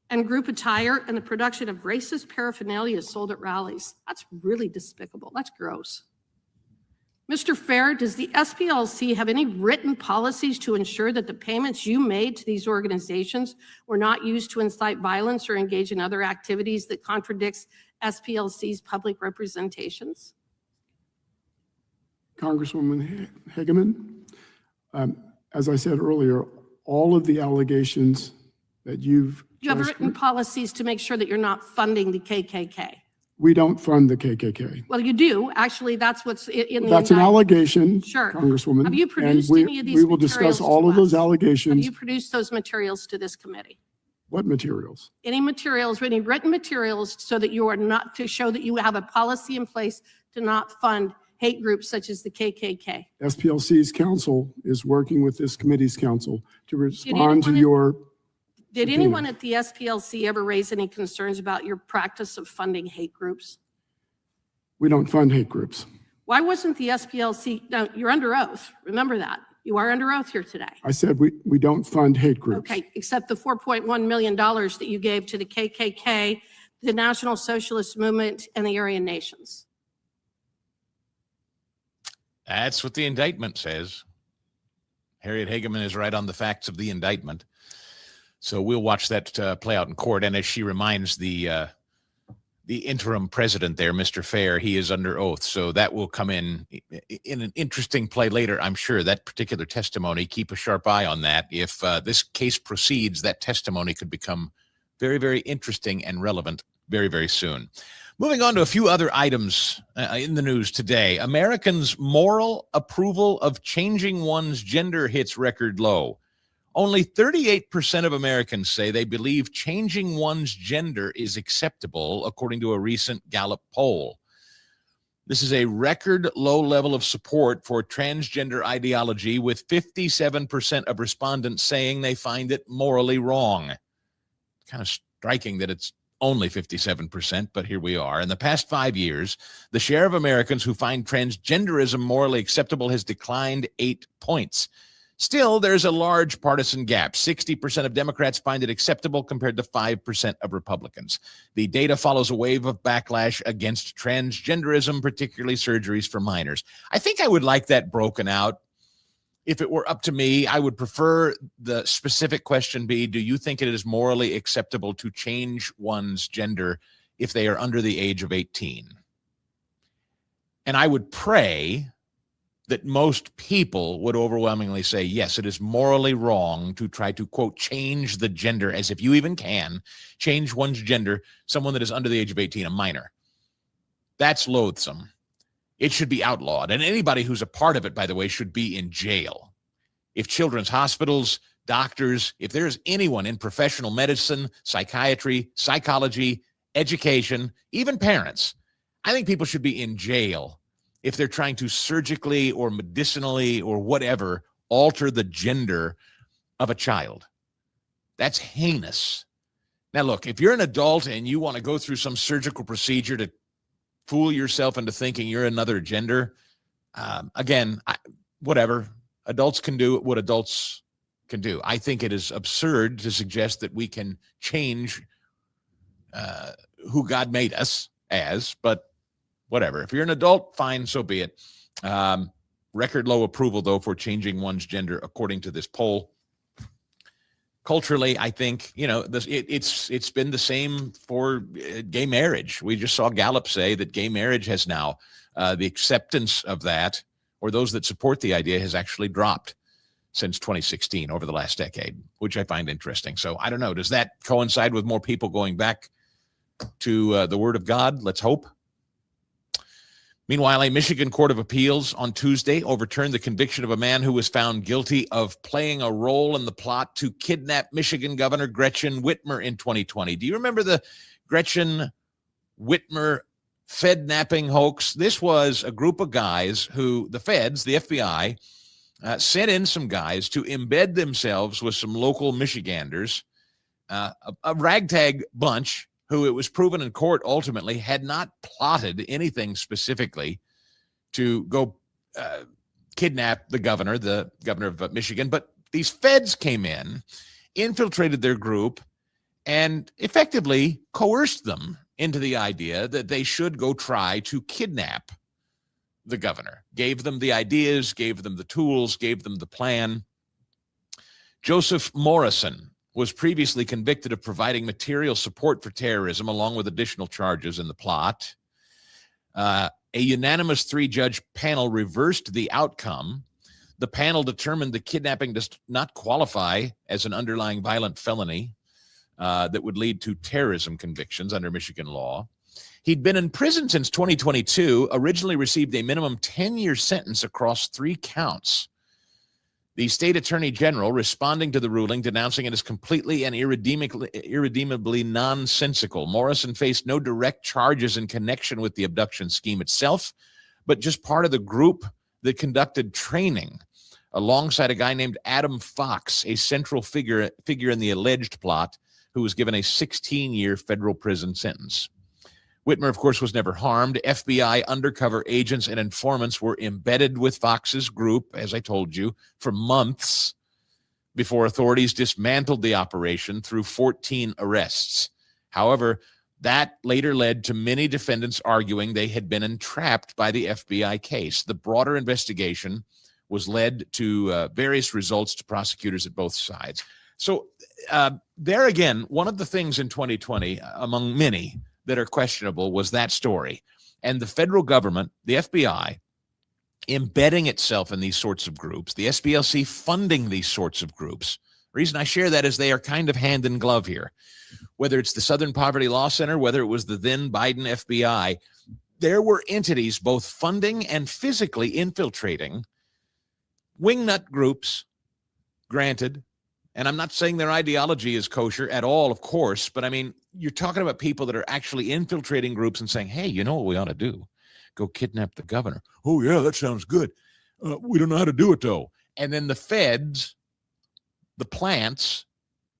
And group attire and the production of racist paraphernalia sold at rallies. That's really despicable. That's gross. Mr. Fair, does the SPLC have any written policies to ensure that the payments you made to these organizations were not used to incite violence or engage in other activities that contradicts SPLC's public representations? Congresswoman Hageman, as I said earlier, all of the allegations that you've You have written policies to make sure that you're not funding the KKK. We don't fund the KKK. Well, you do. Actually, that's what's in the That's an indictment. allegation, Sure. Congresswoman. Have you and produced we, any of these we will discuss materials all to of those us? Have allegations. you produced those materials to this committee? What materials? Any materials, any written materials, so that you are not, to show that you have a policy in place to not fund hate groups such as the KKK? SPLC's counsel is working with this committee's counsel to respond to anyone- your Did subpoena. anyone at the SPLC ever raise any concerns about your practice of funding hate groups? We don't fund hate groups. Why wasn't the SPLC, no, you're under oath. Remember that. You are under oath here today. I said we don't fund hate groups. Okay, except the $4.1 million that you gave to the KKK, the National Socialist Movement, and the Aryan Nations. That's what the indictment says. Harriet Hageman is right on the facts of the indictment. So we'll watch that play out in court. And as she reminds the interim president there, Mr. Fair, he is under oath. So that will come in an interesting play later, I'm sure. That particular testimony, keep a sharp eye on that. If this case proceeds, that testimony could become very, very interesting and relevant very, very soon. Moving on to a few other items in the news today. Americans' moral approval of changing one's gender hits record low. Only 38% of Americans say they believe changing one's gender is acceptable, according to a recent Gallup poll. This is a record low level of support for transgender ideology, with 57% of respondents saying they find it morally wrong. Kind of striking that it's only 57%, but here we are. In the past 5 years, the share of Americans who find transgenderism morally acceptable has declined 8 points. Still, there's a large partisan gap. 60% of Democrats find it acceptable compared to 5% of Republicans. The data follows a wave of backlash against transgenderism, particularly surgeries for minors. I think I would like that broken out. If it were up to me, I would prefer the specific question be, do you think it is morally acceptable to change one's gender if they are under the age of 18? And I would pray that most people would overwhelmingly say, yes, it is morally wrong to try to, quote, change the gender, as if you even can change one's gender, someone that is under the age of 18, a minor. That's loathsome. It should be outlawed. And anybody who's a part of it, by the way, should be in jail. If children's hospitals, doctors, if there's anyone in professional medicine, psychiatry, psychology, education, even parents, I think people should be in jail if they're trying to surgically or medicinally or whatever alter the gender of a child. That's heinous. Now, look, if you're an adult and you want to go through some surgical procedure to fool yourself into thinking you're another gender, whatever. Adults can do what adults can do. I think it is absurd to suggest that we can change who God made us as, but whatever. If you're an adult, fine, so be it. Record low approval, though, for changing one's gender, according to this poll. Culturally, I think, it's been the same for gay marriage. We just saw Gallup say that gay marriage has now, the acceptance of that, or those that support the idea, has actually dropped since 2016, over the last decade, which I find interesting. So I don't know. Does that coincide with more people going back to the Word of God? Let's hope. Meanwhile, a Michigan Court of Appeals on Tuesday overturned the conviction of a man who was found guilty of playing a role in the plot to kidnap Michigan Governor Gretchen Whitmer in 2020. Do you remember the Gretchen Whitmer Fed-napping hoax? This was a group of guys who the feds, the FBI, sent in some guys to embed themselves with some local Michiganders, a ragtag bunch who it was proven in court ultimately had not plotted anything specifically to go kidnap the governor of Michigan. But these feds came in, infiltrated their group, and effectively coerced them into the idea that they should go try to kidnap the governor. Gave them the ideas, gave them the tools, gave them the plan. Joseph Morrison was previously convicted of providing material support for terrorism, along with additional charges in the plot. A unanimous 3-judge panel reversed the outcome. The panel determined the kidnapping does not qualify as an underlying violent felony. that would lead to terrorism convictions under Michigan law. He'd been in prison since 2022, originally received a minimum 10-year sentence across 3 counts. The state attorney general, responding to the ruling, denouncing it as completely and irredeemably nonsensical. Morrison faced no direct charges in connection with the abduction scheme itself, but just part of the group that conducted training alongside a guy named Adam Fox, a central figure in the alleged plot, who was given a 16-year federal prison sentence. Whitmer, of course, was never harmed. FBI undercover agents and informants were embedded with Fox's group, as I told you, for months before authorities dismantled the operation through 14 arrests. However, that later led to many defendants arguing they had been entrapped by the FBI case. The broader investigation was led to various results to prosecutors at both sides. So there again, one of the things in 2020, among many that are questionable, was that story. And the federal government, the FBI, embedding itself in these sorts of groups, the SPLC funding these sorts of groups. The reason I share that is they are kind of hand in glove here. Whether it's the Southern Poverty Law Center, whether it was the then Biden FBI, there were entities both funding and physically infiltrating wingnut groups, granted. And I'm not saying their ideology is kosher at all, of course, but I mean, you're talking about people that are actually infiltrating groups and saying, hey, you know what we ought to do? Go kidnap the governor. Oh, yeah, that sounds good. We don't know how to do it, though. And then the feds, the plants,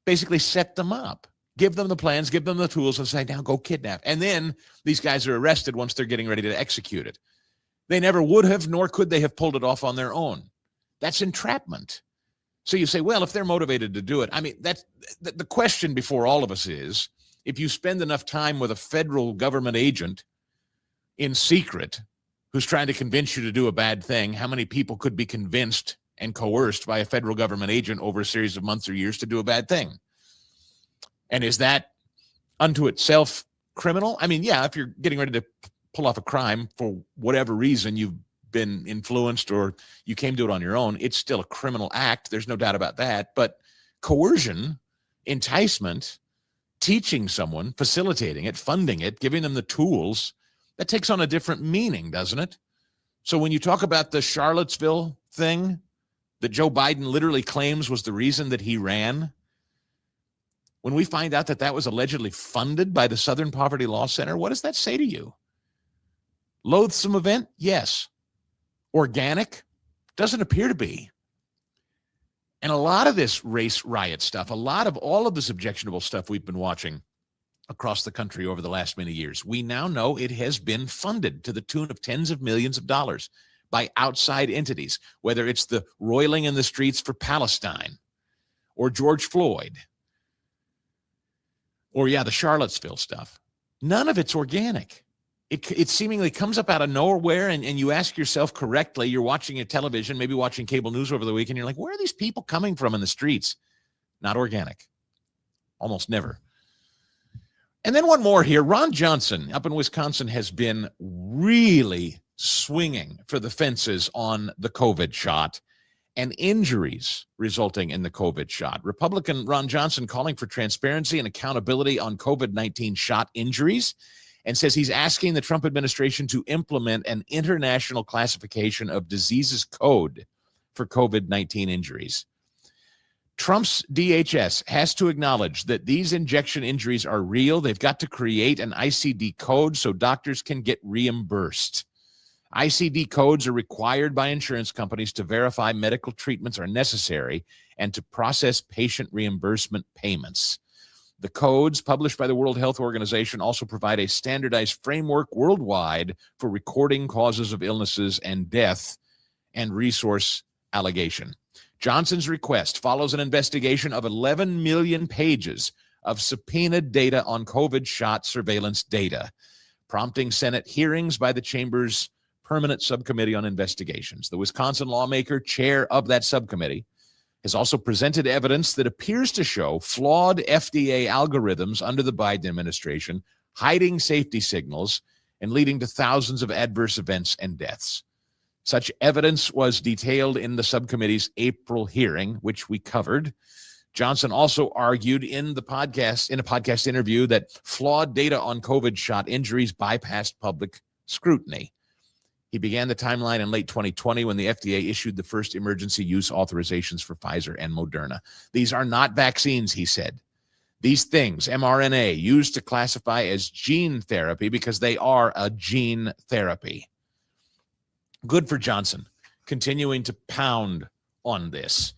basically set them up, give them the plans, give them the tools, and say, now go kidnap. And then these guys are arrested once they're getting ready to execute it. They never would have, nor could they have pulled it off on their own. That's entrapment. So you say, well, if they're motivated to do it, I mean, that's the question before all of us is, if you spend enough time with a federal government agent in secret who's trying to convince you to do a bad thing, how many people could be convinced and coerced by a federal government agent over a series of months or years to do a bad thing? And is that unto itself criminal? I mean, yeah, if you're getting ready to pull off a crime for whatever reason, you've been influenced or you came to it on your own, it's still a criminal act. There's no doubt about that. But coercion, enticement, teaching someone, facilitating it, funding it, giving them the tools, that takes on a different meaning, doesn't it? So when you talk about the Charlottesville thing that Joe Biden literally claims was the reason that he ran, when we find out that that was allegedly funded by the Southern Poverty Law Center, what does that say to you? Loathsome event? Yes. Organic? Doesn't appear to be. And a lot of this race riot stuff, a lot of all of this objectionable stuff we've been watching across the country over the last many years, we now know it has been funded to the tune of tens of millions of dollars by outside entities, whether it's the roiling in the streets for Palestine or George Floyd or, yeah, the Charlottesville stuff. None of it's organic. It seemingly comes up out of nowhere, and you ask yourself correctly, you're watching your television, maybe watching cable news over the weekend, you're like, where are these people coming from in the streets? Not organic. Almost never. And then one more here. Ron Johnson up in Wisconsin has been really swinging for the fences on the COVID shot and injuries resulting in the COVID shot. Republican Ron Johnson calling for transparency and accountability on COVID-19 shot injuries, and says he's asking the Trump administration to implement an international classification of diseases code for COVID-19 injuries. Trump's DHS has to acknowledge that these injection injuries are real. They've got to create an ICD code so doctors can get reimbursed. ICD codes are required by insurance companies to verify medical treatments are necessary and to process patient reimbursement payments. The codes published by the World Health Organization also provide a standardized framework worldwide for recording causes of illnesses and death and resource allegation. Johnson's request follows an investigation of 11 million pages of subpoenaed data on COVID shot surveillance data, prompting Senate hearings by the chamber's Permanent Subcommittee on Investigations. The Wisconsin lawmaker, chair of that subcommittee, has also presented evidence that appears to show flawed FDA algorithms under the Biden administration, hiding safety signals and leading to thousands of adverse events and deaths. Such evidence was detailed in the subcommittee's April hearing, which we covered. Johnson also argued in a podcast interview that flawed data on COVID shot injuries bypassed public scrutiny. He began the timeline in late 2020 when the FDA issued the first emergency use authorizations for Pfizer and Moderna. These are not vaccines, he said. These things, mRNA, used to classify as gene therapy because they are a gene therapy. Good for Johnson, continuing to pound on this.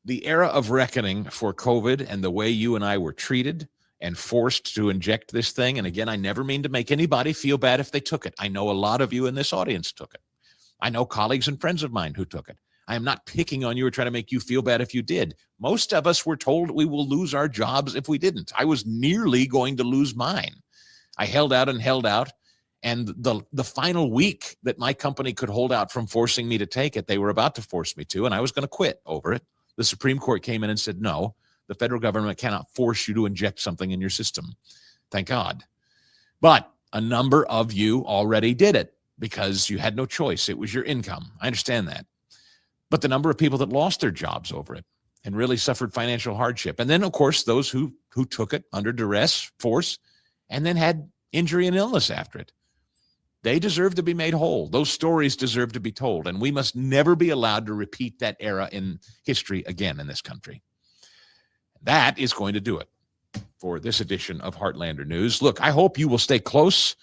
The era of reckoning for COVID and the way you and I were treated and forced to inject this thing, and again, I never mean to make anybody feel bad if they took it. I know a lot of you in this audience took it. I know colleagues and friends of mine who took it. I am not picking on you or trying to make you feel bad if you did. Most of us were told we will lose our jobs if we didn't. I was nearly going to lose mine. I held out, and the final week that my company could hold out from forcing me to take it, they were about to force me to, and I was going to quit over it. The Supreme Court came in and said, no, the federal government cannot force you to inject something in your system. Thank God. But a number of you already did it because you had no choice. It was your income. I understand that. But the number of people that lost their jobs over it and really suffered financial hardship. And then, of course, those who took it under duress, force, and then had injury and illness after it. They deserve to be made whole. Those stories deserve to be told. And we must never be allowed to repeat that era in history again in this country. That is going to do it for this edition of Heartlander News. Look, I hope you will stay close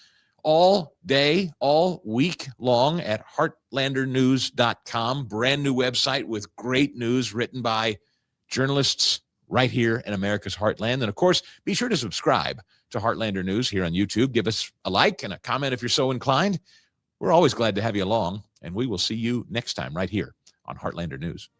all day, all week long at heartlandernews.com. Brand new website with great news written by journalists right here in America's heartland. And of course, be sure to subscribe to Heartlander News here on YouTube. Give us a like and a comment if you're so inclined. We're always glad to have you along, and we will see you next time right here on Heartlander News.